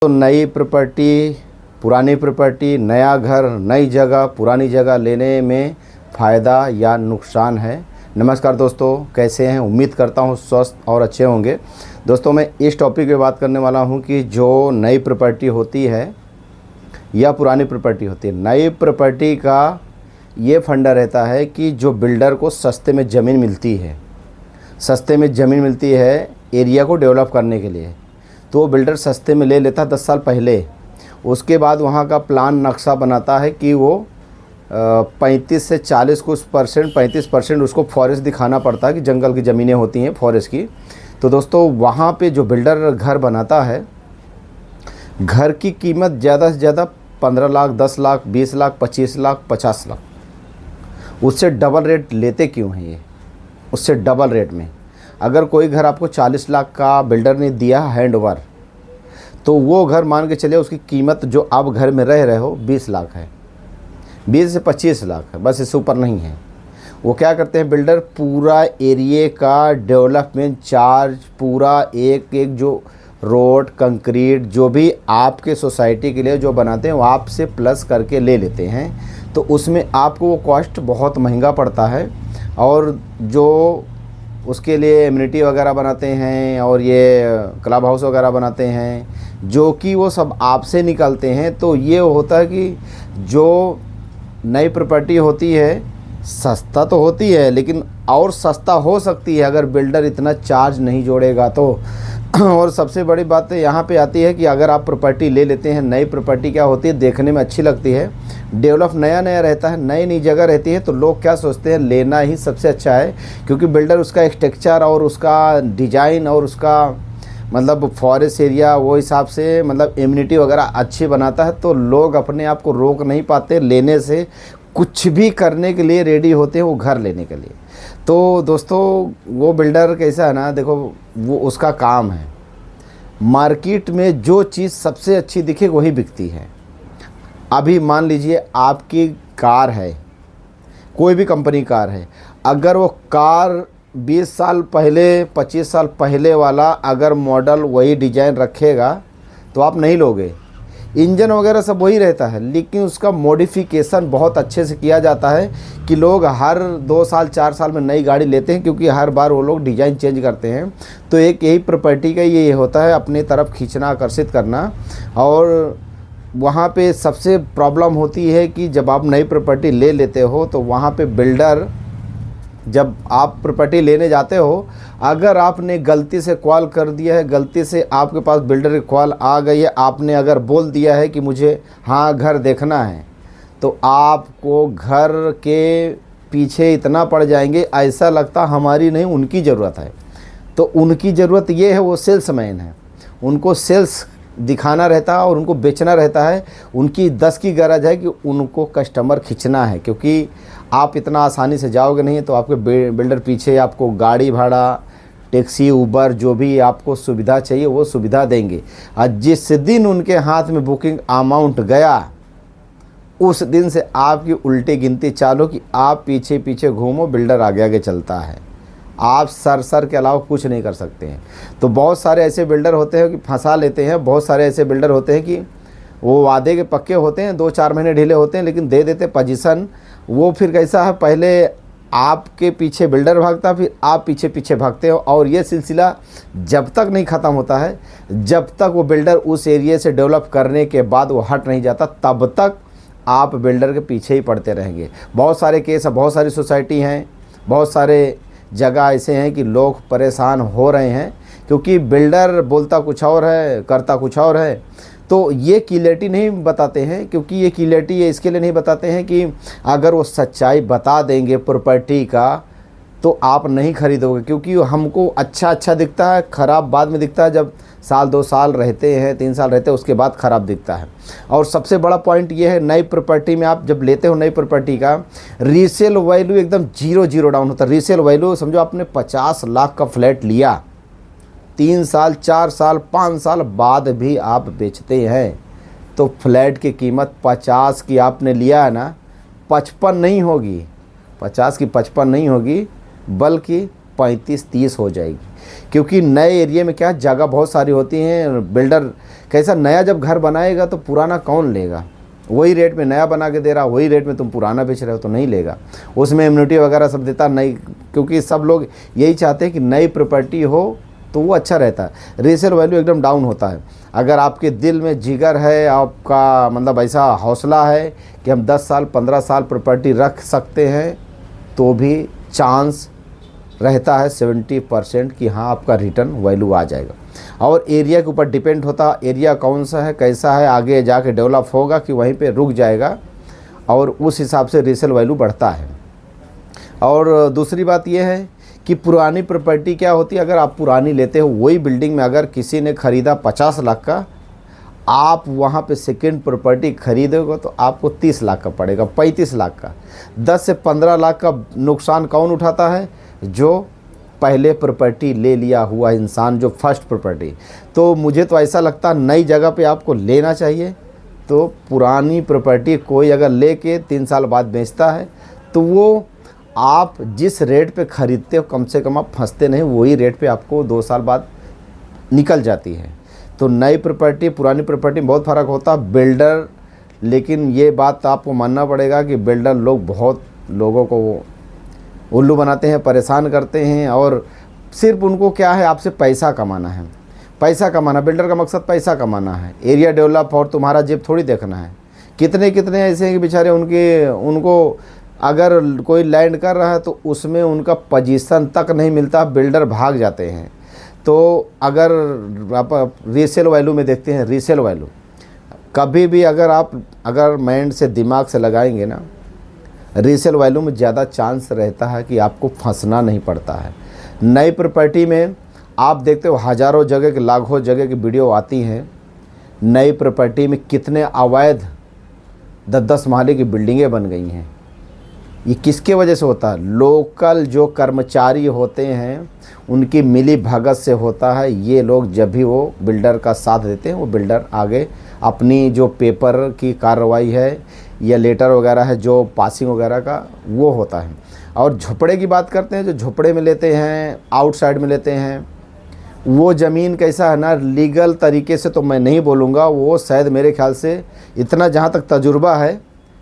तो नई प्रॉपर्टी, पुरानी प्रॉपर्टी, नया घर, नई जगह, पुरानी जगह लेने में फ़ायदा या नुकसान है। नमस्कार दोस्तों, कैसे हैं? उम्मीद करता हूं स्वस्थ और अच्छे होंगे। दोस्तों, मैं इस टॉपिक पे बात करने वाला हूं कि जो नई प्रॉपर्टी होती है या पुरानी प्रॉपर्टी होती है, नई प्रॉपर्टी का ये फंडा रहता है कि जो बिल्डर को सस्ते में ज़मीन मिलती है, सस्ते में ज़मीन मिलती है एरिया को डेवलप करने के लिए, तो वो बिल्डर सस्ते में ले लेता 10 साल पहले। उसके बाद वहाँ का प्लान नक्शा बनाता है कि वो 35 से 40 कुछ परसेंट, 35% उसको फॉरेस्ट दिखाना पड़ता है कि जंगल की ज़मीनें होती हैं फॉरेस्ट की। तो दोस्तों, वहाँ पे जो बिल्डर घर बनाता है, घर की कीमत ज़्यादा से ज़्यादा 15 लाख, 10 लाख, 20 लाख, 25 लाख, 50 लाख, उससे डबल रेट लेते क्यों हैं ये? उससे डबल रेट में अगर कोई घर आपको 40 लाख का बिल्डर ने दिया हैंड ओवर, तो वो घर मान के चलिए उसकी कीमत जो आप घर में रह रहे हो 20 लाख है, 20 से 25 लाख है, बस इससे ऊपर नहीं है। वो क्या करते हैं बिल्डर, पूरा एरिया का डेवलपमेंट चार्ज, पूरा एक एक जो रोड, कंक्रीट, जो भी आपके सोसाइटी के लिए जो बनाते हैं वो आपसे प्लस करके ले लेते हैं। तो उसमें आपको वो कॉस्ट बहुत महंगा पड़ता है। और जो उसके लिए एमिनिटी वगैरह बनाते हैं और ये क्लब हाउस वगैरह बनाते हैं, जो कि वो सब आपसे निकलते हैं। तो ये होता है कि जो नई प्रॉपर्टी होती है सस्ता तो होती है, लेकिन और सस्ता हो सकती है अगर बिल्डर इतना चार्ज नहीं जोड़ेगा तो। और सबसे बड़ी बात यहाँ पे आती है कि अगर आप प्रॉपर्टी ले लेते हैं, नई प्रॉपर्टी क्या होती है, देखने में अच्छी लगती है, डेवलप नया नया रहता है, नई नई जगह रहती है, तो लोग क्या सोचते हैं, लेना ही सबसे अच्छा है। क्योंकि बिल्डर उसका स्ट्रक्चर और उसका डिज़ाइन और उसका मतलब फॉरेस्ट एरिया वो हिसाब से मतलब इम्यूनिटी वगैरह अच्छी बनाता है, तो लोग अपने आप को रोक नहीं पाते लेने से, कुछ भी करने के लिए रेडी होते हैं वो घर लेने के लिए। तो दोस्तों, वो बिल्डर कैसा है ना, देखो वो उसका काम है, मार्केट में जो चीज़ सबसे अच्छी दिखे वही बिकती है। अभी मान लीजिए आपकी कार है, कोई भी कंपनी कार है, अगर वो कार 20 साल पहले, 25 साल पहले वाला अगर मॉडल वही डिज़ाइन रखेगा तो आप नहीं लोगे। इंजन वगैरह सब वही रहता है, लेकिन उसका मॉडिफिकेशन बहुत अच्छे से किया जाता है कि लोग हर 2 साल 4 साल में नई गाड़ी लेते हैं, क्योंकि हर बार वो लोग डिज़ाइन चेंज करते हैं। तो एक यही प्रॉपर्टी का ये होता है, अपनी तरफ खींचना, आकर्षित करना। और वहाँ पे सबसे प्रॉब्लम होती है कि जब आप नई प्रॉपर्टी ले लेते हो तो वहाँ पे बिल्डर, जब आप प्रॉपर्टी लेने जाते हो, अगर आपने गलती से कॉल कर दिया है, गलती से आपके पास बिल्डर की कॉल आ गई है, आपने अगर बोल दिया है कि मुझे हाँ घर देखना है, तो आपको घर के पीछे इतना पड़ जाएंगे, ऐसा लगता हमारी नहीं उनकी ज़रूरत है। तो उनकी ज़रूरत ये है, वो सेल्समैन है, उनको सेल्स दिखाना रहता है और उनको बेचना रहता है। उनकी 10 की गरज है कि उनको कस्टमर खींचना है, क्योंकि आप इतना आसानी से जाओगे नहीं, तो आपके बिल्डर पीछे आपको गाड़ी भाड़ा, टैक्सी, उबर, जो भी आपको सुविधा चाहिए वो सुविधा देंगे। और जिस दिन उनके हाथ में बुकिंग अमाउंट गया, उस दिन से आपकी उल्टी गिनती चालू कि आप पीछे पीछे घूमो, बिल्डर आगे आगे चलता है, आप सर के अलावा कुछ नहीं कर सकते हैं। तो बहुत सारे ऐसे बिल्डर होते हैं कि फंसा लेते हैं, बहुत सारे ऐसे बिल्डर होते हैं कि वो वादे के पक्के होते हैं, 2-4 महीने ढीले होते हैं, लेकिन दे देते पोजीशन। वो फिर कैसा है, पहले आपके पीछे बिल्डर भागता, फिर आप पीछे पीछे भागते हो, और ये सिलसिला जब तक नहीं ख़त्म होता है, जब तक वो बिल्डर उस एरिया से डेवलप करने के बाद वो हट नहीं जाता, तब तक आप बिल्डर के पीछे ही पड़ते रहेंगे। बहुत सारे केस है, बहुत सारी सोसाइटी हैं, बहुत सारे जगह ऐसे हैं कि लोग परेशान हो रहे हैं, क्योंकि बिल्डर बोलता कुछ और है, करता कुछ और है। तो ये क्लियरिटी नहीं बताते हैं, क्योंकि ये क्लियरिटी ये इसके लिए नहीं बताते हैं कि अगर वो सच्चाई बता देंगे प्रॉपर्टी का तो आप नहीं खरीदोगे, क्योंकि हमको अच्छा दिखता है, ख़राब बाद में दिखता है। जब साल 2 साल रहते हैं, 3 साल रहते हैं, उसके बाद ख़राब दिखता है। और सबसे बड़ा पॉइंट ये है, नई प्रॉपर्टी में आप जब लेते हो नई प्रॉपर्टी का रीसेल वैल्यू एकदम जीरो डाउन होता है। रीसेल वैल्यू समझो आपने 50 लाख का फ्लैट लिया, 3 साल, 4 साल, 5 साल बाद भी आप बेचते हैं, तो फ्लैट की कीमत 50 की आपने लिया है ना, 55 नहीं होगी, 50 की 55 नहीं होगी, बल्कि 35-30 हो जाएगी। क्योंकि नए एरिया में क्या जगह बहुत सारी होती हैं, बिल्डर कैसा नया जब घर बनाएगा तो पुराना कौन लेगा? वही रेट में नया बना के दे रहा, वही रेट में तुम पुराना बेच रहे हो, तो नहीं लेगा। उसमें इम्यूनिटी वगैरह सब देता नहीं, क्योंकि सब लोग यही चाहते हैं कि नई प्रॉपर्टी हो तो वो अच्छा रहता है। रीसेल वैल्यू एकदम डाउन होता है। अगर आपके दिल में जिगर है, आपका मतलब ऐसा हौसला है कि हम 10 साल 15 साल प्रॉपर्टी रख सकते हैं, तो भी चांस रहता है 70% कि हाँ आपका रिटर्न वैल्यू आ जाएगा। और एरिया के ऊपर डिपेंड होता है, एरिया कौन सा है, कैसा है, आगे जाके डेवलप होगा कि वहीं पे रुक जाएगा, और उस हिसाब से रीसेल वैल्यू बढ़ता है। और दूसरी बात यह है कि पुरानी प्रॉपर्टी क्या होती है, अगर आप पुरानी लेते हो, वही बिल्डिंग में अगर किसी ने ख़रीदा 50 लाख का, आप वहाँ पे सेकेंड प्रॉपर्टी खरीदोगे तो आपको 30 लाख का पड़ेगा, 35 लाख का। 10 से 15 लाख का नुकसान कौन उठाता है? जो पहले प्रॉपर्टी ले लिया हुआ इंसान, जो फर्स्ट प्रॉपर्टी। तो मुझे तो ऐसा लगता है नई जगह पे आपको लेना चाहिए। तो पुरानी प्रॉपर्टी कोई अगर लेके 3 साल बाद बेचता है, तो वो आप जिस रेट पे ख़रीदते हो कम से कम आप फंसते नहीं, वही रेट पे आपको 2 साल बाद निकल जाती है। तो नई प्रॉपर्टी पुरानी प्रॉपर्टी में बहुत फ़र्क होता है। बिल्डर, लेकिन ये बात आपको मानना पड़ेगा कि बिल्डर लोग बहुत लोगों को उल्लू बनाते हैं, परेशान करते हैं, और सिर्फ उनको क्या है, आपसे पैसा कमाना है। पैसा कमाना, बिल्डर का मकसद पैसा कमाना है, एरिया डेवलप, और तुम्हारा जेब थोड़ी देखना है। कितने कितने ऐसे हैं कि बेचारे उनको अगर कोई लैंड कर रहा है तो उसमें उनका पोजीशन तक नहीं मिलता, बिल्डर भाग जाते हैं। तो अगर आप रीसेल वैल्यू में देखते हैं, रीसेल वैल्यू कभी भी अगर माइंड से, दिमाग से लगाएंगे ना, रीसेल वैल्यू में ज़्यादा चांस रहता है कि आपको फंसना नहीं पड़ता है। नई प्रॉपर्टी में आप देखते हो हज़ारों जगह के, लाखों जगह की वीडियो आती हैं। नई प्रॉपर्टी में कितने अवैध 10-10 महले की बिल्डिंगें बन गई हैं। ये किसके वजह से होता है? लोकल जो कर्मचारी होते हैं उनकी मिली भगत से होता है। ये लोग जब भी वो बिल्डर का साथ देते हैं, वो बिल्डर आगे अपनी जो पेपर की कार्रवाई है या लेटर वगैरह है, जो पासिंग वगैरह का, वो होता है। और झोपड़े की बात करते हैं, जो झोपड़े में लेते हैं, आउटसाइड में लेते हैं, वो ज़मीन कैसा है ना, लीगल तरीके से तो मैं नहीं बोलूँगा, वो शायद मेरे ख्याल से इतना जहाँ तक तजुर्बा है,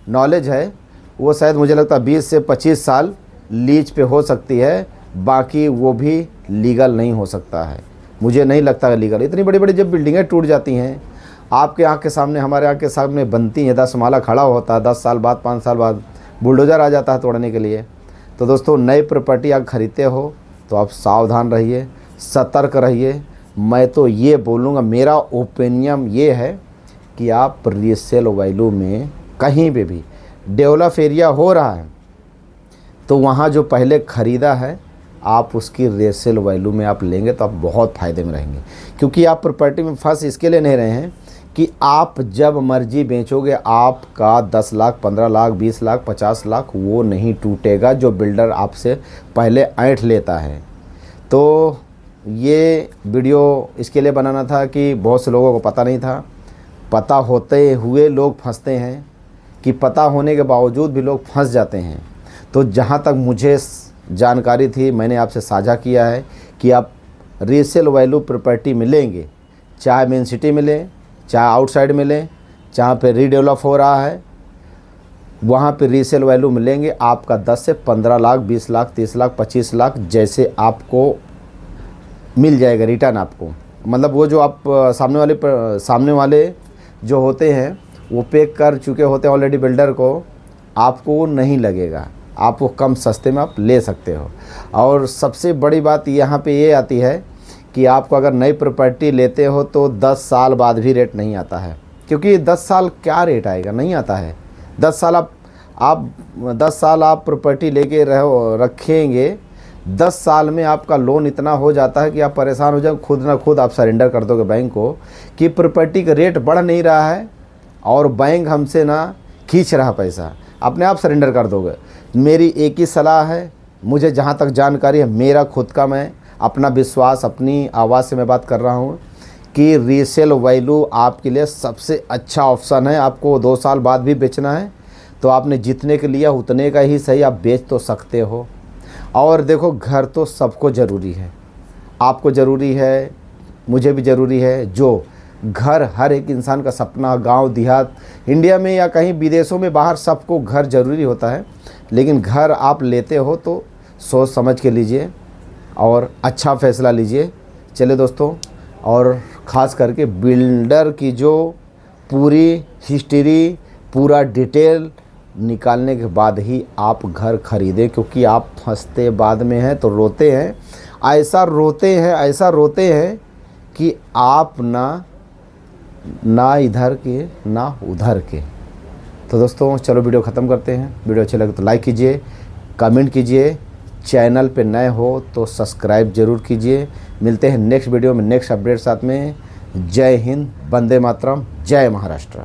नॉलेज है, वो शायद मुझे लगता है 20 से 25 साल लीज पे हो सकती है। बाकी वो भी लीगल नहीं हो सकता है, मुझे नहीं लगता है लीगल। इतनी बड़ी बड़ी जब बिल्डिंगें टूट जाती हैं, आपके आँख के सामने, हमारे आँख के सामने बनती हैं, 10 माला खड़ा होता है, 10 साल बाद, 5 साल बाद बुलडोज़र आ जाता है तोड़ने के लिए। तो दोस्तों, नई प्रॉपर्टी अगर खरीदते हो तो आप सावधान रहिए, सतर्क रहिए। मैं तो ये बोलूँगा, मेरा ओपिनियन ये है कि आप रीसेल वैल्यू में कहीं पे भी डेवलप एरिया हो रहा है तो वहाँ जो पहले ख़रीदा है, आप उसकी रीसेल वैल्यू में आप लेंगे तो आप बहुत फ़ायदे में रहेंगे। क्योंकि आप प्रॉपर्टी में फंस इसके लिए नहीं रहे हैं कि आप जब मर्जी बेचोगे, आपका 10 लाख 15 लाख 20 लाख 50 लाख वो नहीं टूटेगा, जो बिल्डर आपसे पहले ऐंठ लेता है। तो ये वीडियो इसके लिए बनाना था कि बहुत से लोगों को पता नहीं था, पता होते हुए लोग फंसते हैं, कि पता होने के बावजूद भी लोग फंस जाते हैं। तो जहाँ तक मुझे जानकारी थी, मैंने आपसे साझा किया है कि आप रीसेल वैल्यू प्रॉपर्टी मिलेंगे, चाहे मेन सिटी मिले, चाहे आउटसाइड मिले, जहाँ पे रीडेवलप हो रहा है, वहाँ पे रीसेल वैल्यू मिलेंगे आपका 10 से 15 लाख 20 लाख 30 लाख 25 लाख, जैसे आपको मिल जाएगा रिटर्न आपको। मतलब वो जो आप सामने वाले जो होते हैं वो पे कर चुके होते हैं ऑलरेडी बिल्डर को, आपको वो नहीं लगेगा, आपको कम सस्ते में आप ले सकते हो। और सबसे बड़ी बात यहाँ पे ये आती है कि आपको अगर नई प्रॉपर्टी लेते हो तो 10 साल बाद भी रेट नहीं आता है, क्योंकि 10 साल क्या रेट आएगा, नहीं आता है। 10 साल आप 10 साल आप प्रॉपर्टी लेके रखेंगे, 10 साल में आपका लोन इतना हो जाता है कि आप परेशान हो जाओ, खुद ना खुद आप सरेंडर कर दोगे बैंक को कि प्रॉपर्टी का रेट बढ़ नहीं रहा है और बैंक हमसे ना खींच रहा पैसा, अपने आप सरेंडर कर दोगे। मेरी एक ही सलाह है, मुझे जहाँ तक जानकारी है, मेरा खुद का, मैं अपना विश्वास, अपनी आवाज़ से मैं बात कर रहा हूँ कि रीसेल वैल्यू आपके लिए सबसे अच्छा ऑप्शन है। आपको 2 साल बाद भी बेचना है तो आपने जितने के लिया उतने का ही सही आप बेच तो सकते हो। और देखो, घर तो सबको ज़रूरी है, आपको ज़रूरी है, मुझे भी ज़रूरी है, जो घर हर एक इंसान का सपना, गांव देहात, इंडिया में या कहीं विदेशों में बाहर, सबको घर ज़रूरी होता है। लेकिन घर आप लेते हो तो सोच समझ के लीजिए और अच्छा फ़ैसला लीजिए। चलिए दोस्तों, और ख़ास करके बिल्डर की जो पूरी हिस्ट्री, पूरा डिटेल निकालने के बाद ही आप घर खरीदें, क्योंकि आप फंसते बाद में हैं तो रोते हैं, ऐसा रोते हैं कि आप ना इधर के ना उधर के। तो दोस्तों चलो वीडियो ख़त्म करते हैं। वीडियो अच्छे लगे तो लाइक कीजिए, कमेंट कीजिए, चैनल पे नए हो तो सब्सक्राइब ज़रूर कीजिए। मिलते हैं नेक्स्ट वीडियो में नेक्स्ट अपडेट साथ में। जय हिंद, वंदे मातरम, जय महाराष्ट्र।